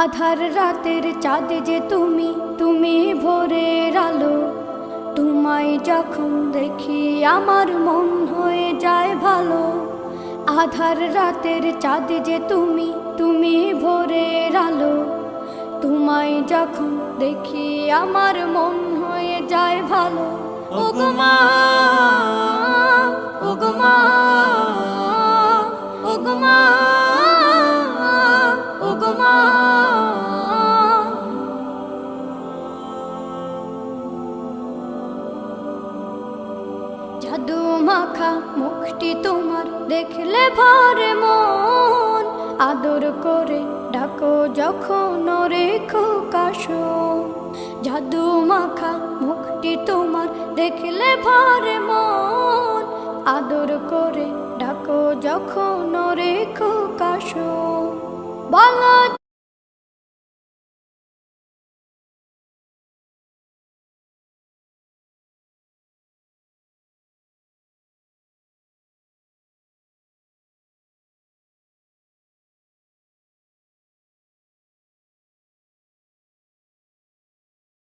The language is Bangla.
আধার রাতের চাঁদ যে তুমি, তুমি ভোরের আলো। তোমায় যখন দেখি আমার মন হয়ে যায় ভালো। আধার রাতের চাঁদ যে তুমি, তুমি ভোরের আলো। তোমায় যখন দেখি আমার মন হয়ে যায় ভালো। ওগো মা, ওগো মা, ওগো মা, ওগো মা। জাদু মাখা মুখটি তোমার দেখলে ভরে মন। আদর করে ডাকো যখন রেখো কাশো। জাদু মাখা মুখটি তোমার দেখলে ভরে মন। আদর করে ডাকো যখন রেখো কাশো। বলো